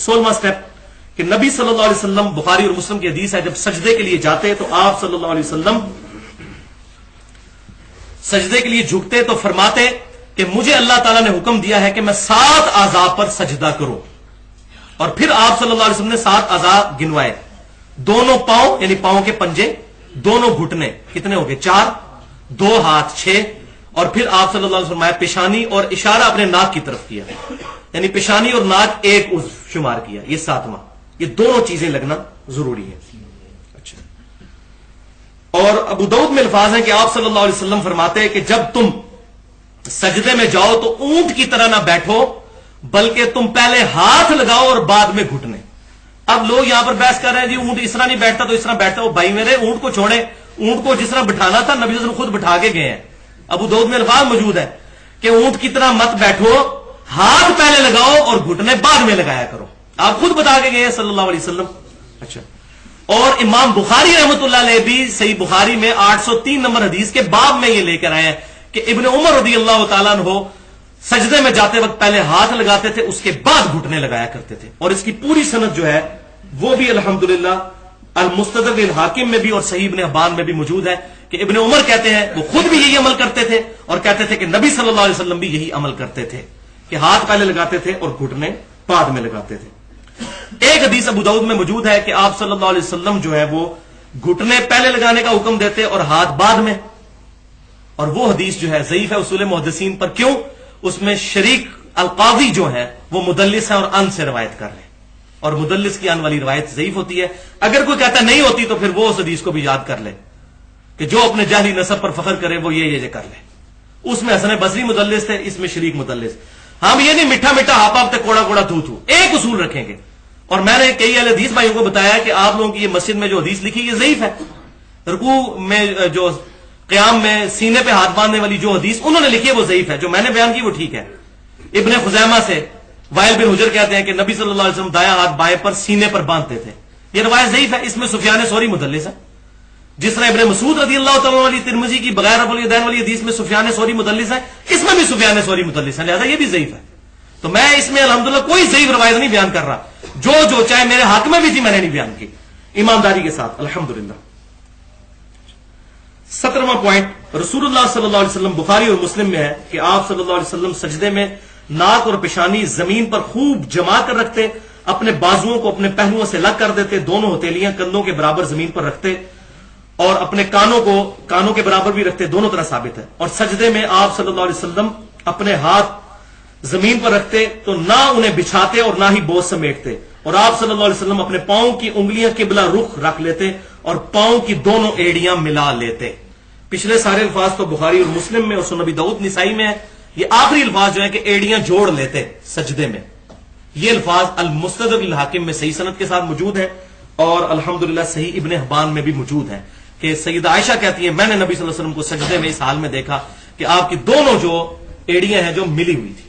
16واں step کہ نبی صلی اللہ علیہ وسلم، بخاری اور مسلم کی حدیث ہے، جب سجدے کے لیے جاتے تو آپ صلی اللہ علیہ وسلم سجدے کے لیے جھکتے تو فرماتے کہ مجھے اللہ تعالیٰ نے حکم دیا ہے کہ میں 7 اعضاء پر سجدہ کروں، اور پھر آپ صلی اللہ علیہ وسلم نے 7 اعضاء گنوائے، دونوں پاؤں یعنی پاؤں کے پنجے، دونوں گھٹنے کتنے ہو گئے 4، 2 ہاتھ 6، اور پھر آپ صلی اللہ علیہ وسلم پیشانی اور اشارہ اپنے ناک کی طرف کیا، یعنی پیشانی اور ناک ایک عضو شمار کیا، یہ 7واں، یہ دونوں چیزیں لگنا ضروری ہے۔ اچھا، اور ابو داؤد میں الفاظ ہیں کہ آپ صلی اللہ علیہ وسلم فرماتے ہیں کہ جب تم سجدے میں جاؤ تو اونٹ کی طرح نہ بیٹھو، بلکہ تم پہلے ہاتھ لگاؤ اور بعد میں گھٹنے۔ اب لوگ یہاں پر بحث کر رہے ہیں جی اونٹ اس طرح نہیں بیٹھتا تو اس طرح بیٹھتا، وہ بھائی میرے اونٹ کو چھوڑے، اونٹ کو جس طرح بٹھانا تھا نبی صلی اللہ علیہ وسلم خود بٹھا کے گئے ہیں۔ ابو داؤد میں الفاظ موجود ہے کہ اونٹ کی طرح مت بیٹھو، ہاتھ پہلے لگاؤ اور گھٹنے بعد میں لگایا کرو، آپ خود بتا کے گئے ہیں صلی اللہ علیہ وسلم۔ اچھا، اور امام بخاری رحمۃ اللہ علیہ بھی صحیح بخاری میں 803 نمبر حدیث کے باب میں یہ لے کر آئے ہیں کہ ابن عمر رضی اللہ تعالیٰ عنہ سجدے میں جاتے وقت پہلے ہاتھ لگاتے تھے، اس کے بعد گھٹنے لگایا کرتے تھے، اور اس کی پوری سند جو ہے وہ بھی الحمدللہ المستدرک الحاکم میں بھی اور صحیح ابن حبان میں بھی موجود ہے کہ ابن عمر کہتے ہیں وہ خود بھی یہی عمل کرتے تھے، اور کہتے تھے کہ نبی صلی اللہ علیہ وسلم بھی یہی عمل کرتے تھے کہ ہاتھ پہلے لگاتے تھے اور گھٹنے بعد میں لگاتے تھے۔ ایک حدیث ابو داؤد میں موجود ہے کہ آپ صلی اللہ علیہ وسلم جو ہے وہ گھٹنے پہلے لگانے کا حکم دیتے اور ہاتھ بعد میں، اور وہ حدیث جو ہے ضعیف ہے اصول محدثین پر۔ کیوں؟ اس میں شریک القاضی جو ہے وہ مدلس ہے اور ان سے روایت کر رہے ہیں، اور مدلس کی ان والی روایت ضعیف ہوتی ہے۔ اگر کوئی کہتا نہیں ہوتی تو پھر وہ اس حدیث کو بھی یاد کر لے کہ جو اپنے جاہلی نسب پر فخر کرے وہ یہ کر لے، اس میں حسن بصری مدلس تھے، اس میں شریک مدلس۔ ہم یہ نہیں میٹھا میٹھا ہاپ ہاپتے کوڑا کوڑا تھو تھو، ایک اصول رکھیں گے۔ اور میں نے کئی اہل حدیث بھائیوں کو بتایا کہ آپ لوگوں کی یہ مسجد میں جو حدیث لکھی یہ ضعیف ہے، رکوع میں جو قیام میں سینے پہ ہاتھ باندھنے والی جو حدیث انہوں نے لکھی ہے وہ ضعیف ہے، جو میں نے بیان کی وہ ٹھیک ہے۔ ابن خزیمہ سے وائل بن حجر کہتے ہیں کہ نبی صلی اللہ علیہ وسلم دایاں ہاتھ بائیں پر سینے پر باندھتے تھے، یہ روایت ضعیف ہے، اس میں سفیان ثوری مدلس ہے۔ جس طرح ابن مسعود رضی اللہ تعالیٰ عنہ ترمذی کی بغیر رفع الیدین والی حدیث میں سفیان ثوری مدلس ہے، اس میں بھی سفیان ثوری مدلس ہے، لہذا یہ بھی ضعیف ہے۔ تو میں اس میں الحمدللہ کوئی ضعیف روایت نہیں بیان کر رہا، جو چاہے میرے حق میں بھی تھی میں نے نہیں بیان کی، ایمانداری کے ساتھ الحمدللہ۔ 17واں پوائنٹ رسول اللہ صلی اللہ علیہ وسلم بخاری اور مسلم میں ہے کہ آپ صلی اللہ علیہ وسلم سجدے میں ناک اور پیشانی زمین پر خوب جما کر رکھتے، اپنے بازوؤں کو اپنے پہلوؤں سے لگ کر دیتے، دونوں ہتھیلیاں کندھوں کے برابر زمین پر رکھتے، اور اپنے کانوں کو کانوں کے برابر بھی رکھتے، دونوں طرح ثابت ہے۔ اور سجدے میں آپ صلی اللہ علیہ وسلم اپنے ہاتھ زمین پر رکھتے تو نہ انہیں بچھاتے اور نہ ہی بوجھ سمیٹتے، اور آپ صلی اللہ علیہ وسلم اپنے پاؤں کی انگلیاں قبلہ رخ رکھ لیتے اور پاؤں کی دونوں ایڑیاں ملا لیتے۔ پچھلے سارے الفاظ تو بخاری اور مسلم میں اور سنن ابی داؤد نسائی میں ہے، یہ آخری الفاظ جو ہے کہ ایڑیاں جوڑ لیتے سجدے میں، یہ الفاظ المستدرک الحاکم میں صحیح سند کے ساتھ موجود ہے، اور الحمدللہ صحیح ابن حبان میں بھی موجود ہے کہ سیدہ عائشہ کہتی ہے میں نے نبی صلی اللہ علیہ وسلم کو سجدے میں اس حال میں دیکھا کہ آپ کی دونوں جو ایڑیاں ہیں جو ملی ہوئی تھی۔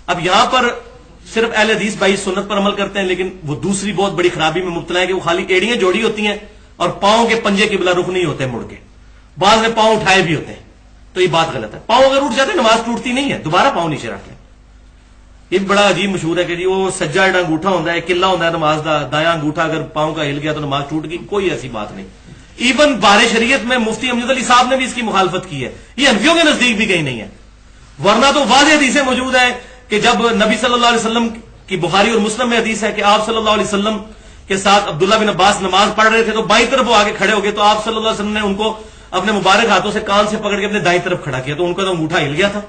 اب یہاں پر صرف اہل حدیث بھائی سنت پر عمل کرتے ہیں، لیکن وہ دوسری بہت بڑی خرابی میں مبتلا ہے کہ وہ خالی ایڑیاں جوڑی ہوتی ہیں اور پاؤں کے پنجے قبلہ رخ نہیں ہوتے مڑ کے، بعض میں پاؤں اٹھائے بھی ہوتے ہیں، تو یہ بات غلط ہے۔ پاؤں اگر اٹھ جاتے نماز ٹوٹتی نہیں ہے، دوبارہ پاؤں نیچے رکھ لیں۔ یہ بڑا عجیب مشہور ہے کہ جی وہ سجا جڑا انگوٹھا ہوتا ہے قلعہ ہوتا ہے نماز کا، دایاں انگوٹھا اگر پاؤں کا ہل گیا تو نماز ٹوٹ گئی، کوئی ایسی بات نہیں۔ ایون بار شریعت میں مفتی امجد علی صاحب نے بھی اس کی مخالفت کی ہے، یہ حنفیوں کے نزدیک بھی کہیں نہیں ہے، ورنہ تو واضح حدیثیں موجود ہیں کہ جب نبی صلی اللہ علیہ وسلم کی بخاری اور مسلم میں حدیث ہے کہ آپ صلی اللہ علیہ وسلم کے ساتھ عبداللہ بن عباس نماز پڑھ رہے تھے تو بائیں طرف وہ آگے کھڑے ہو گئے، تو آپ صلی اللہ علیہ وسلم نے ان کو اپنے مبارک ہاتھوں سے کان سے پکڑ کے اپنے دائیں طرف کھڑا کیا تو ان کا تو انگوٹھا ہل گیا تھا۔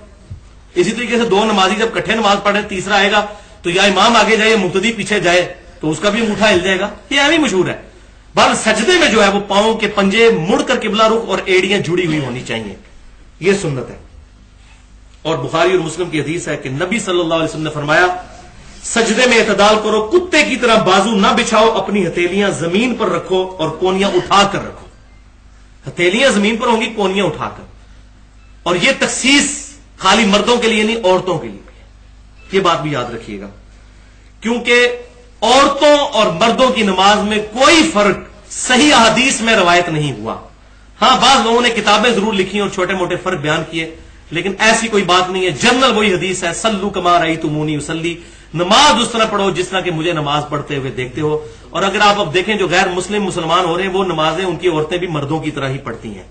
اسی طریقے سے دو نمازی جب کٹھے نماز پڑھ رہے تیسرا آئے گا تو یا امام آگے جائے یا مقتدی پیچھے جائے تو اس کا بھی انگوٹھا ہل جائے گا، یہ اہم مشہور ہے۔ بہر سجدے میں جو ہے وہ پاؤں کے پنجے مڑ کر قبلہ رخ اور ایڑیاں جڑی ہوئی ہونی چاہیے، یہ سنت ہے۔ اور بخاری اور مسلم کی حدیث ہے کہ نبی صلی اللہ علیہ وسلم نے فرمایا سجدے میں اعتدال کرو، کتے کی طرح بازو نہ بچھاؤ، اپنی ہتھیلیاں زمین پر رکھو اور کونیاں اٹھا کر رکھو، ہتھیلیاں زمین پر ہوں گی کونیاں اٹھا کر، اور یہ تخصیص خالی مردوں کے لیے نہیں عورتوں کے لیے بھی ہے، یہ بات بھی یاد رکھیے گا، کیونکہ عورتوں اور مردوں کی نماز میں کوئی فرق صحیح احادیث میں روایت نہیں ہوا۔ ہاں بعض لوگوں نے کتابیں ضرور لکھی اور چھوٹے موٹے فرق بیان کیے، لیکن ایسی کوئی بات نہیں ہے، جنرل وہی حدیث ہے، صلو کما رأیتمونی اصلی، نماز اس طرح پڑھو جس طرح کہ مجھے نماز پڑھتے ہوئے دیکھتے ہو. اور اگر آپ اب دیکھیں جو غیر مسلم مسلمان ہو رہے ہیں وہ نمازیں ان کی عورتیں بھی مردوں کی طرح ہی پڑھتی ہیں.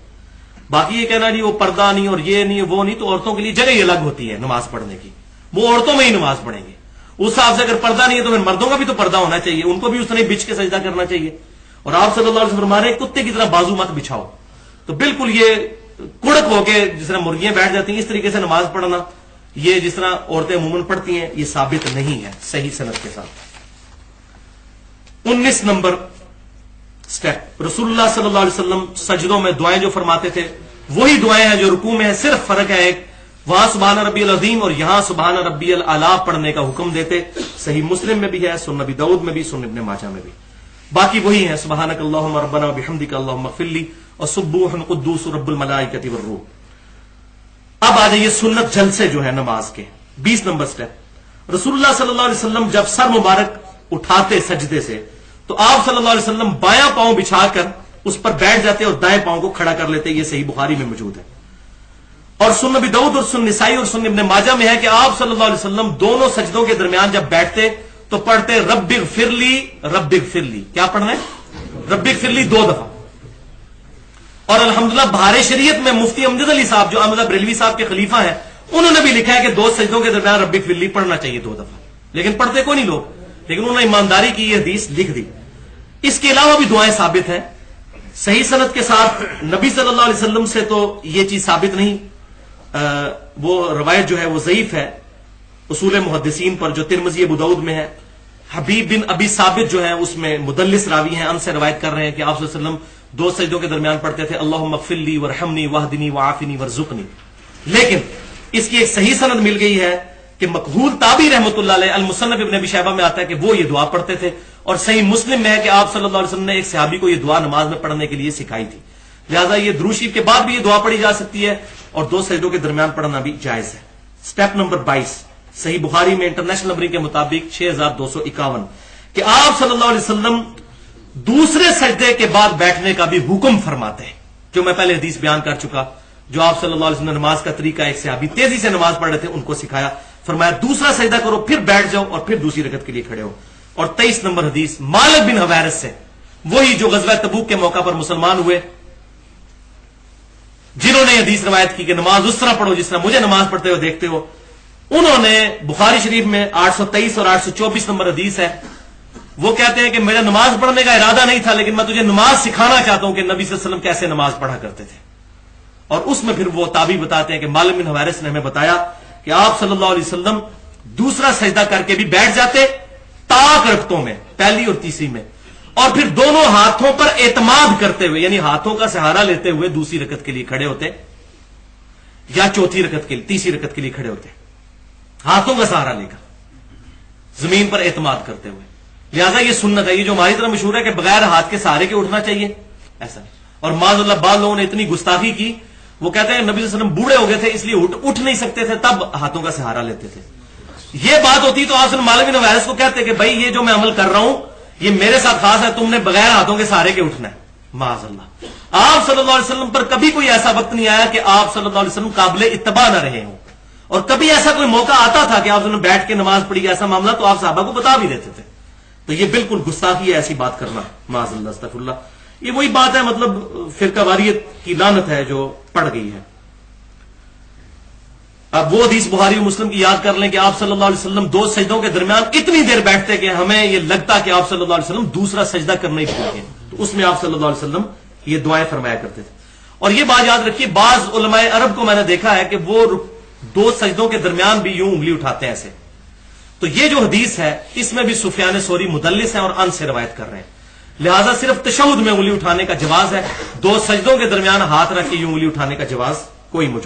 باقی یہ کہنا نہیں وہ پردہ نہیں اور یہ نہیں وہ نہیں، تو عورتوں کے لیے جگہ ہی الگ ہوتی ہے نماز پڑھنے کی، وہ عورتوں میں ہی نماز پڑھیں گے. اس حساب سے اگر پردہ نہیں ہے تو پھر مردوں کا بھی تو پردہ ہونا چاہیے، ان کو بھی اس طرح بچھ کے سجدہ کرنا چاہیے. اور آپ صلی اللہ علیہ وسلم فرما رہے ہیں کتے کی طرح بازو مت بچھاؤ. تو بالکل یہ کڑک ہو کے جس طرح مرغیاں بیٹھ جاتی ہیں اس طریقے سے نماز پڑھنا، یہ جس طرح عورتیں عموماً پڑھتی ہیں، یہ ثابت نہیں ہے صحیح سند کے ساتھ. 19 نمبر سٹیپ، رسول اللہ صلی اللہ علیہ وسلم سجدوں میں دعائیں جو فرماتے تھے وہی دعائیں ہیں جو رکوع میں ہیں، صرف فرق ہے ایک، وہاں سبحان ربی العظیم اور یہاں سبحان ربی الاعلی پڑھنے کا حکم دیتے. صحیح مسلم میں بھی ہے، سنن نبی داؤد میں بھی، سنن ابن ماجہ میں بھی. باقی وہی ہیں سبحانک اللہم ربنا وبحمدک اللہم اغفر لی اور سبوح قدوس رب الملائکۃ والروح. اب آ جائیے سنت جلسے جو ہے نماز کے. 20 نمبر سٹیپ، رسول اللہ صلی اللہ علیہ وسلم جب سر مبارک اٹھاتے سجدے سے تو آپ صلی اللہ علیہ وسلم بایاں پاؤں بچھا کر اس پر بیٹھ جاتے اور دائیں پاؤں کو کھڑا کر لیتے. یہ صحیح بخاری میں موجود ہے. اور سنن نبی داؤد اور سنن نسائی اور سنن ابن ماجہ میں ہے کہ آپ صلی اللہ علیہ وسلم دونوں سجدوں کے درمیان جب بیٹھتے تو پڑھتے رب اغفر لی رب اغفر لی. کیا پڑھنا ہے؟ رب اغفر لی 2 دفعہ. اور الحمدللہ بہار شریعت میں مفتی امجد علی صاحب جو احمد بریلوی صاحب کے خلیفہ ہیں انہوں نے بھی لکھا ہے کہ 2 سجدوں کے درمیان رب اغفر لی پڑھنا چاہیے 2 دفعہ. لیکن پڑھتے کو نہیں لوگ، لیکن انہوں نے ایمانداری کی یہ حدیث لکھ دی. اس کے علاوہ بھی دعائیں ثابت ہیں صحیح سند کے ساتھ. نبی صلی اللہ علیہ وسلم سے تو یہ چیز ثابت نہیں، وہ روایت جو ہے وہ ضعیف ہے اصول محدثین پر جو ترمذی ابو داؤد میں ہے. حبیب بن ابی ثابت جو ہے اس میں مدلس راوی ہیں، ان سے روایت کر رہے ہیں کہ آپ صلی اللہ علیہ وسلم 2 سجدوں کے درمیان پڑھتے تھے اللہم اغفر لی وارحمنی واہدنی وعافنی وارزقنی. لیکن اس کی ایک صحیح سند مل گئی ہے کہ مقبول تابعی رحمۃ اللہ علیہ المصنف ابن ابی شیبہ میں آتا ہے کہ وہ یہ دعا پڑھتے تھے. اور صحیح مسلم میں ہے کہ آپ صلی اللہ علیہ وسلم نے ایک صحابی کو یہ دعا نماز میں پڑھنے کے لیے سکھائی تھی. لہذا یہ درود شریف کے بعد بھی یہ دعا پڑھی جا سکتی ہے اور 2 سجدوں کے درمیان پڑھنا بھی جائز ہے. سٹیپ نمبر 22 صحیح بخاری میں انٹرنیشنل نمبرنگ کے مطابق 6251 کہ آپ صلی اللہ علیہ وسلم دوسرے سجدے کے بعد بیٹھنے کا بھی حکم فرماتے ہیں، جو میں پہلے حدیث بیان کر چکا، جو آپ صلی اللہ علیہ وسلم نے نماز کا طریقہ ایک صحابی تیزی سے نماز پڑھ رہے تھے ان کو سکھایا. فرمایا دوسرا سجدہ کرو پھر بیٹھ جاؤ اور پھر دوسری رکعت کے لیے کھڑے ہو. اور 23 نمبر حدیث مالک بن حویرث سے، وہی جو غزوہ تبوک کے موقع پر مسلمان ہوئے، جنہوں نے حدیث روایت کی کہ نماز اس طرح پڑھو جس طرح مجھے نماز پڑھتے ہوئے دیکھتے ہو. انہوں نے بخاری شریف میں 823 اور 824 نمبر حدیث ہے، وہ کہتے ہیں کہ میرا نماز پڑھنے کا ارادہ نہیں تھا لیکن میں تجھے نماز سکھانا چاہتا ہوں کہ نبی صلی اللہ علیہ وسلم کیسے نماز پڑھا کرتے تھے. اور اس میں پھر وہ تابعی بتاتے ہیں کہ مالک بن حویرث نے ہمیں بتایا کہ آپ صلی اللہ علیہ وسلم دوسرا سجدہ کر کے بھی بیٹھ جاتے تاک رکعتوں میں، پہلی اور تیسری میں، اور پھر دونوں ہاتھوں پر اعتماد کرتے ہوئے یعنی ہاتھوں کا سہارا لیتے ہوئے دوسری رکعت کے لیے کھڑے ہوتے یا چوتھی رکعت کے لیے تیسری رکعت کے لیے کھڑے ہوتے، ہاتھوں کا سہارا لے کر زمین پر اعتماد کرتے ہوئے. لہذا یہ سنت ہے. یہ جو ہماری طرح مشہور ہے کہ بغیر ہاتھ کے سہارے کے اٹھنا چاہیے، ایسا نہیں. اور معاذ اللہ بعض لوگوں نے اتنی گستاخی کی، وہ کہتے ہیں نبی صلی اللہ علیہ وسلم بوڑھے ہو گئے تھے اس لیے اٹھ نہیں سکتے تھے تب ہاتھوں کا سہارا لیتے تھے. یہ بات ہوتی تو آپ مالک بن حویرث کو کہتے کہ بھائی یہ جو میں عمل کر رہا ہوں یہ میرے ساتھ خاص ہے، تم نے بغیر ہاتھوں کے سہارے کے اٹھنا ہے. معاذ اللہ. آپ صلی اللہ علیہ وسلم پر کبھی کوئی ایسا وقت نہیں آیا کہ آپ صلی اللہ علیہ وسلم قابل اتباع نہ رہے ہوں، اور کبھی ایسا کوئی موقع آتا تھا کہ آپ نے بیٹھ کے نماز پڑھی ایسا معاملہ تو آپ صحابہ کو بتا بھی دیتے تھے. تو یہ بالکل گستاخی ہے ایسی بات کرنا، معاذ اللہ استغفر اللہ. یہ وہی بات ہے، مطلب فرقہ واریت کی لعنت ہے جو پڑ گئی ہے. اب وہ حدیث بخاری و مسلم کی یاد کر لیں کہ آپ صلی اللہ علیہ وسلم 2 سجدوں کے درمیان اتنی دیر بیٹھتے کہ ہمیں یہ لگتا کہ آپ صلی اللہ علیہ وسلم دوسرا سجدہ کرنا ہی بھول گئے. تو اس میں آپ صلی اللہ علیہ وسلم یہ دعائیں فرمایا کرتے تھے. اور یہ بات یاد رکھیے، بعض علماء عرب کو میں نے دیکھا ہے کہ وہ 2 سجدوں کے درمیان بھی یوں انگلی اٹھاتے ہیں ایسے. تو یہ جو حدیث ہے اس میں بھی سفیان ثوری مدلس ہیں اور ان سے روایت کر رہے ہیں. لہذا صرف تشہد میں انگلی اٹھانے کا جواز ہے، 2 سجدوں کے درمیان ہاتھ رکھ کے یوں انگلی اٹھانے کا جواز کوئی موجود